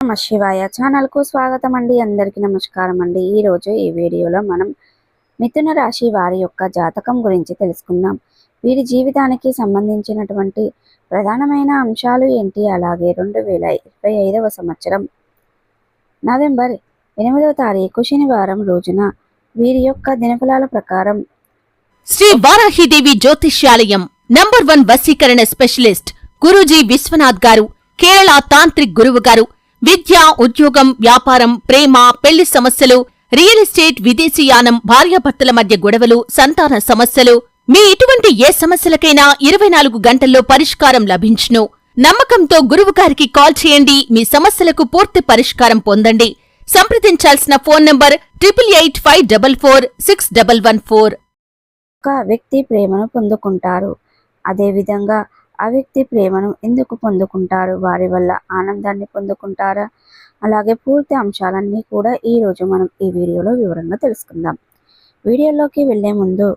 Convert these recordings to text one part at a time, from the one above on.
నమ శివాయ ఛానల్కు స్వాగతం అండి. అందరికీ నమస్కారం అండి. ఈరోజు ఈ వీడియోలో మనం మిథున రాశి వారి యొక్క జాతకం గురించి తెలుసుకుందాం. వీరి జీవితానికి సంబంధించినటువంటి ప్రధానమైన అంశాలు ఏంటి, అలాగే 2025వ సంవత్సరం నవంబర్ 8వ తారీఖు శనివారం రోజున వీరి యొక్క దినఫలాల ప్రకారం శ్రీ వారాహిదేవి జ్యోతిష్యాలయం నంబర్ 1 వశీకరణ స్పెషలిస్ట్ గురూజీ విశ్వనాథ్ గారు, కేరళ తాంత్రిక్ గురువు గారు. విద్య, ఉద్యోగం, వ్యాపారం, ప్రేమ, పెళ్లి సమస్యలు, రియల్ ఎస్టేట్, విదేశీయానం, భార్యాభర్తల మధ్య గొడవలు, సంతాన సమస్యలు, మీ ఇటువంటి ఏ సమస్యలకైనా 24 గంటల్లో పరిష్కారం లభించును. నమ్మకంతో గురువుగారికి కాల్ చేయండి. మీ సమస్యలకు పూర్తి పరిష్కారం పొందండి. సంప్రదించాల్సిన ఫోన్ నంబర్ 8885446114. ఒక వ్యక్తి ప్రేమను పొందుకుంటారు. అదేవిధంగా ఆ వ్యక్తి ప్రేమను ఎందుకు పొందుకుంటారు, వారి వల్ల ఆనందాన్ని పొందుకుంటారా, అలాగే పూర్తి అంశాలన్నీ కూడా ఈరోజు మనం ఈ వీడియోలో వివరంగా తెలుసుకుందాం. వీడియోలోకి వెళ్లే ముందు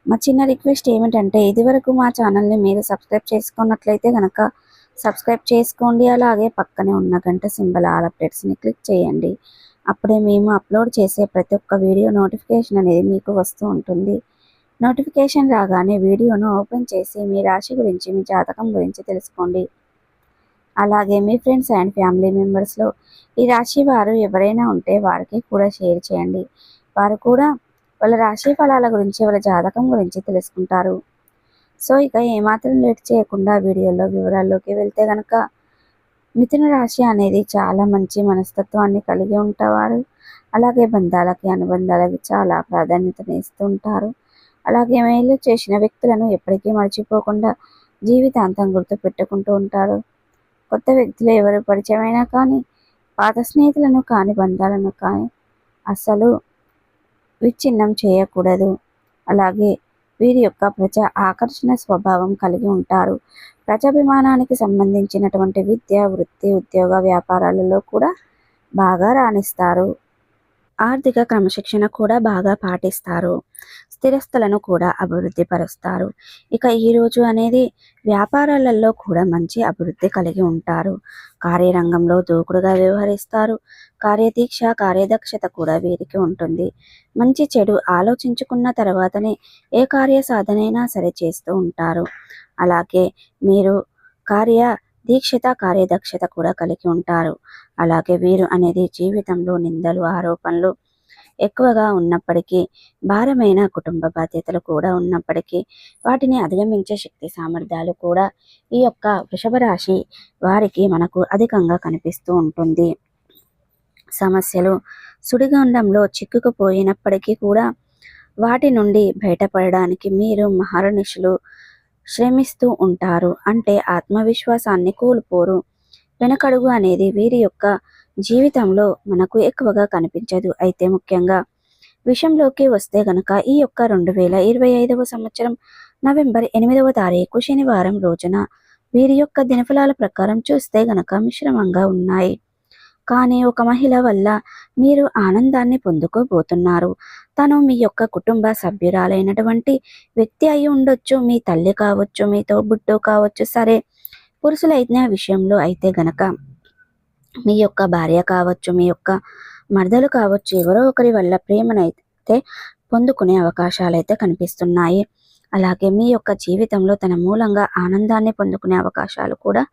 మా చిన్న రిక్వెస్ట్ ఏమిటంటే, ఇదివరకు మా ఛానల్ని మీరు సబ్స్క్రైబ్ చేసుకున్నట్లయితే కనుక సబ్స్క్రైబ్ చేసుకోండి. అలాగే పక్కనే ఉన్న గంట సింబల్ ఆల్ అప్డేట్స్ని క్లిక్ చేయండి. అప్పుడే మేము అప్లోడ్ చేసే ప్రతి ఒక్క వీడియో నోటిఫికేషన్ అనేది మీకు వస్తూ ఉంటుంది. నోటిఫికేషన్ రాగానే వీడియోను ఓపెన్ చేసి మీ రాశి గురించి, మీ జాతకం గురించి తెలుసుకోండి. అలాగే మీ ఫ్రెండ్స్ అండ్ ఫ్యామిలీ మెంబర్స్లో ఈ రాశి వారు ఎవరైనా ఉంటే వారికి కూడా షేర్ చేయండి. వారు కూడా వాళ్ళ రాశి ఫలాల గురించి, వాళ్ళ జాతకం గురించి తెలుసుకుంటారు. సో ఇక ఏమాత్రం లేట్ చేయకుండా వీడియోలో వివరాల్లోకి వెళ్తే కనుక, మిథున రాశి అనేది చాలా మంచి మనస్తత్వాన్ని కలిగి ఉంటారు. అలాగే బంధాలకి, అనుబంధాలకి చాలా ప్రాధాన్యతను ఇస్తూ ఉంటారు. అలాగే మేలు చేసిన వ్యక్తులను ఎప్పటికీ మర్చిపోకుండా జీవితాంతం గుర్తు పెట్టుకుంటూ ఉంటారు. కొత్త వ్యక్తులు ఎవరు పరిచయమైనా కానీ, పాత స్నేహితులను కానీ, బంధాలను కానీ అస్సలు విచ్ఛిన్నం చేయకూడదు. అలాగే వీరి యొక్క ప్రజా ఆకర్షణ స్వభావం కలిగి ఉంటారు. ప్రజాభిమానానికి సంబంధించినటువంటి విద్య, వృత్తి, ఉద్యోగ, వ్యాపారాలలో కూడా బాగా రాణిస్తారు. ఆర్థిక క్రమశిక్షణ కూడా బాగా పాటిస్తారు. స్థిరస్థలను కూడా అభివృద్ధి పరుస్తారు. ఇక ఈరోజు అనేది వ్యాపారాలలో కూడా మంచి అభివృద్ధి కలిగి ఉంటారు. కార్యరంగంలో దూకుడుగా వ్యవహరిస్తారు. కార్యదీక్ష, కార్యదక్షత కూడా వీరికి ఉంటుంది. మంచి చెడు ఆలోచించుకున్న తర్వాతనే ఏ కార్య సాధనైనా సరే చేస్తూ ఉంటారు. అలాగే మీరు దీక్షత, కార్యదక్షత కూడా కలిగి ఉంటారు. అలాగే వీరు అనేది జీవితంలో నిందలు, ఆరోపణలు ఎక్కువగా ఉన్నప్పటికీ, భారమైన కుటుంబ బాధ్యతలు కూడా ఉన్నప్పటికీ వాటిని అధిగమించే శక్తి సామర్థ్యాలు కూడా ఈ యొక్క వృషభ రాశి వారికి మనకు అధికంగా కనిపిస్తూ ఉంటుంది. సమస్యలు సుడిగుండంలో చిక్కుకుపోయినప్పటికీ కూడా వాటి నుండి బయటపడడానికి మీరు మహర్నిశలు శ్రమిస్తూ ఉంటారు. అంటే ఆత్మవిశ్వాసాన్ని కోల్పోరు. వెనకడుగు అనేది వీరి యొక్క జీవితంలో మనకు ఎక్కువగా కనిపించదు. అయితే ముఖ్యంగా విషయంలోకి వస్తే గనక, ఈ యొక్క 2025వ సంవత్సరం నవంబర్ 8వ తారీఖు శనివారం రోజున వీరి యొక్క దినఫలాల ప్రకారం చూస్తే గనక మిశ్రమంగా ఉన్నాయి. కానీ ఒక మహిళ వల్ల మీరు ఆనందాన్ని పొందుకోబోతున్నారు. తను మీ యొక్క కుటుంబ సభ్యురాలైనటువంటి వ్యక్తి అయి ఉండొచ్చు, మీ తల్లి కావచ్చు, మీ తోబుట్టు కావచ్చు, సరే పురుషులైన విషయంలో అయితే గనక మీ యొక్క భార్య కావచ్చు, మీ యొక్క మరదలు కావచ్చు, ఎవరో ఒకరి వల్ల ప్రేమనైతే పొందుకునే అవకాశాలు అయితే కనిపిస్తున్నాయి. అలాగే మీ యొక్క జీవితంలో తన మూలంగా ఆనందాన్ని పొందుకునే అవకాశాలు కూడా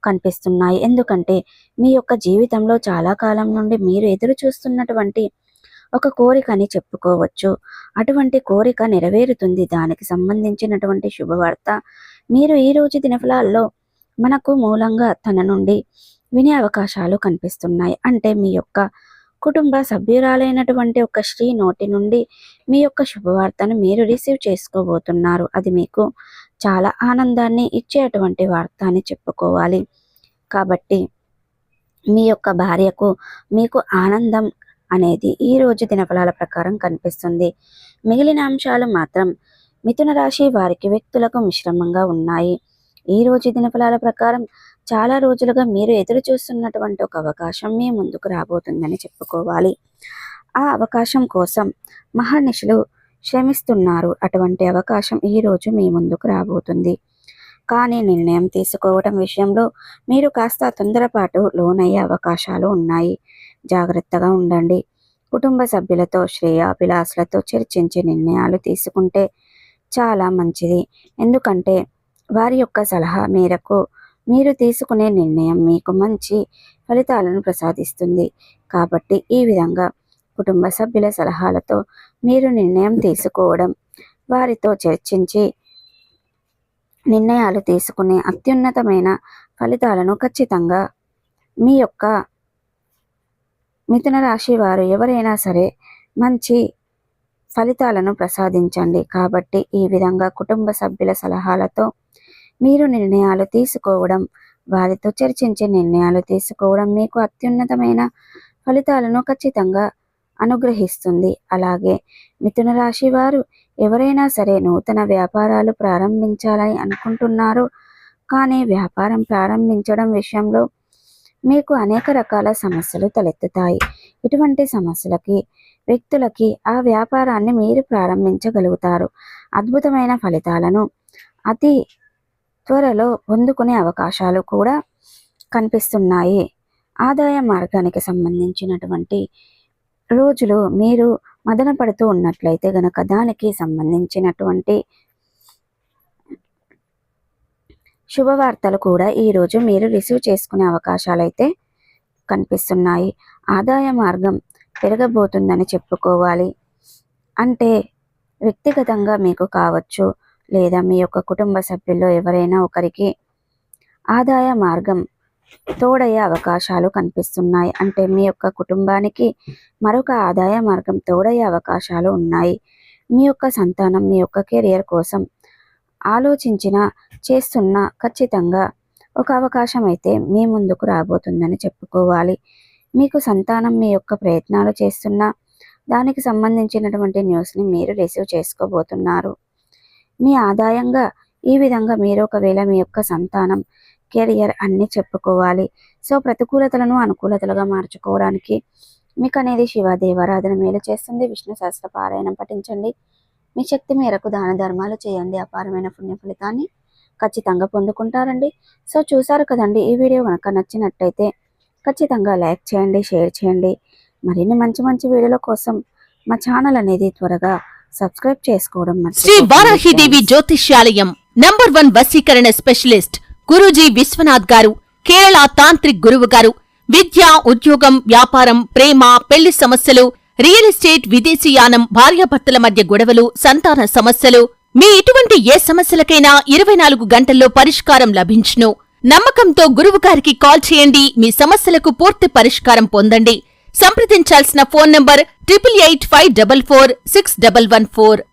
కనిపిస్తున్నాయి. ఎందుకంటే మీ యొక్క జీవితంలో చాలా కాలం నుండి మీరు ఎదురు చూస్తున్నటువంటి ఒక కోరికని చెప్పుకోవచ్చు. అటువంటి కోరిక నెరవేరుతుంది. దానికి సంబంధించినటువంటి శుభవార్త మీరు ఈ రోజు దినఫలాల్లో మనకు మూలంగా తన నుండి వినే అవకాశాలు కనిపిస్తున్నాయి. అంటే మీ యొక్క కుటుంబ సభ్యురాలైనటువంటి ఒక స్త్రీ నోటి నుండి మీ యొక్క శుభవార్తను మీరు రిసీవ్ చేసుకోబోతున్నారు. అది మీకు చాలా ఆనందాన్ని ఇచ్చేటువంటి వార్త అని చెప్పుకోవాలి. కాబట్టి మీ యొక్క భార్యకు మీకు ఆనందం అనేది ఈ రోజు దినఫలాల ప్రకారం కనిపిస్తుంది. మిగిలిన అంశాలు మాత్రం మిథున రాశి వారికి వ్యక్తులకు మిశ్రమంగా ఉన్నాయి. ఈ రోజు దినఫలాల ప్రకారం చాలా రోజులుగా మీరు ఎదురు చూస్తున్నటువంటి ఒక అవకాశం మీ ముందుకు రాబోతుందని చెప్పుకోవాలి. ఆ అవకాశం కోసం మహర్నిశలు శ్రమిస్తున్నారు. అటువంటి అవకాశం ఈ రోజు మీ ముందుకు రాబోతుంది. కానీ నిర్ణయం తీసుకోవడం విషయంలో మీరు కాస్త తొందరపాటు లోనయ్యే అవకాశాలు ఉన్నాయి. జాగ్రత్తగా ఉండండి. కుటుంబ సభ్యులతో శ్రేయోభిలాషులతో చర్చించి నిర్ణయాలు తీసుకుంటే చాలా మంచిది. ఎందుకంటే వారి యొక్క సలహా మేరకు మీరు తీసుకునే నిర్ణయం మీకు మంచి ఫలితాలను ప్రసాదిస్తుంది. కాబట్టి ఈ విధంగా కుటుంబ సభ్యుల సలహాలతో మీరు నిర్ణయం తీసుకోవడం, వారితో చర్చించి నిర్ణయాలు తీసుకునే అత్యున్నతమైన ఫలితాలను ఖచ్చితంగా మీ యొక్క మిథున రాశి వారు ఎవరైనా సరే మంచి ఫలితాలను ప్రసాదించండి. కాబట్టి ఈ విధంగా కుటుంబ సభ్యుల సలహాలతో మీరు నిర్ణయాలు తీసుకోవడం, వారితో చర్చించి నిర్ణయాలు తీసుకోవడం మీకు అత్యున్నతమైన ఫలితాలను ఖచ్చితంగా అనుగ్రహిస్తుంది. అలాగే మిథున రాశి వారు ఎవరైనా సరే నూతన వ్యాపారాలు ప్రారంభించాలని అనుకుంటున్నారు, కానీ వ్యాపారం ప్రారంభించడం విషయంలో మీకు అనేక రకాల సమస్యలు తలెత్తుతాయి. ఇటువంటి సమస్యలకి వ్యక్తులకి ఆ వ్యాపారాన్ని మీరు ప్రారంభించగలుగుతారు. అద్భుతమైన ఫలితాలను అతి త్వరలో పొందుకునే అవకాశాలు కూడా కనిపిస్తున్నాయి. ఆదాయ మార్గానికి సంబంధించినటువంటి రోజులు మీరు మదన పడుతూ ఉన్నట్లయితే గనక దానికి సంబంధించినటువంటి శుభవార్తలు కూడా ఈరోజు మీరు రిసీవ్ చేసుకునే అవకాశాలు అయితే కనిపిస్తున్నాయి. ఆదాయ మార్గం పెరగబోతుందని చెప్పుకోవాలి. అంటే వ్యక్తిగతంగా మీకు కావచ్చు, లేదా మీ యొక్క కుటుంబ సభ్యుల్లో ఎవరైనా ఒకరికి ఆదాయ మార్గం తోడయ్యే అవకాశాలు కనిపిస్తున్నాయి. అంటే మీ యొక్క కుటుంబానికి మరొక ఆదాయ మార్గం తోడయ్యే అవకాశాలు ఉన్నాయి. మీ యొక్క సంతానం మీ యొక్క కెరియర్ కోసం చేస్తున్న ఖచ్చితంగా ఒక అవకాశం అయితే మీ ముందుకు రాబోతుందని చెప్పుకోవాలి. మీకు సంతానం మీ యొక్క ప్రయత్నాలు చేస్తున్న దానికి సంబంధించినటువంటి న్యూస్ని మీరు రిసీవ్ చేసుకోబోతున్నారు. మీ ఆదాయంగా ఈ విధంగా మీరు ఒకవేళ మీ యొక్క సంతానం, కెరియర్ అన్నీ చెప్పుకోవాలి. సో ప్రతికూలతలను అనుకూలతలుగా మార్చుకోవడానికి మీకు అనేది శివదేవారాధన మేలు చేస్తుంది. విష్ణు సహస్ర పారాయణం పఠించండి. మీ శక్తి మేరకు దాన ధర్మాలు చేయండి. అపారమైన పుణ్య ఫలితాన్ని ఖచ్చితంగా పొందుకుంటారండి. సో చూసారు కదండి, ఈ వీడియో కనుక నచ్చినట్టయితే ఖచ్చితంగా లైక్ చేయండి, షేర్ చేయండి. మరిన్ని మంచి మంచి వీడియోల కోసం మా ఛానల్ అనేది త్వరగా సబ్స్క్రైబ్ చేసుకోవడం శ్రీ వారాహిదేవి జ్యోతిష్యాలయం నంబర్ 1 వశీకరణ స్పెషలిస్ట్ గురూజీ విశ్వనాథ్ గారు, కేరళ తాంత్రిక్ గురువు గారు. విద్య, ఉద్యోగం, వ్యాపారం, ప్రేమ, పెళ్లి సమస్యలు, రియల్ ఎస్టేట్, విదేశీయానం, భార్యాభర్తల మధ్య గొడవలు, సంతాన సమస్యలు, మీ ఇటువంటి ఏ సమస్యలకైనా 24 గంటల్లో పరిష్కారం లభించును. నమ్మకంతో గురువుగారికి కాల్ చేయండి. మీ సమస్యలకు పూర్తి పరిష్కారం పొందండి. సంప్రదించాల్సిన ఫోన్ నంబర్ 8885446114.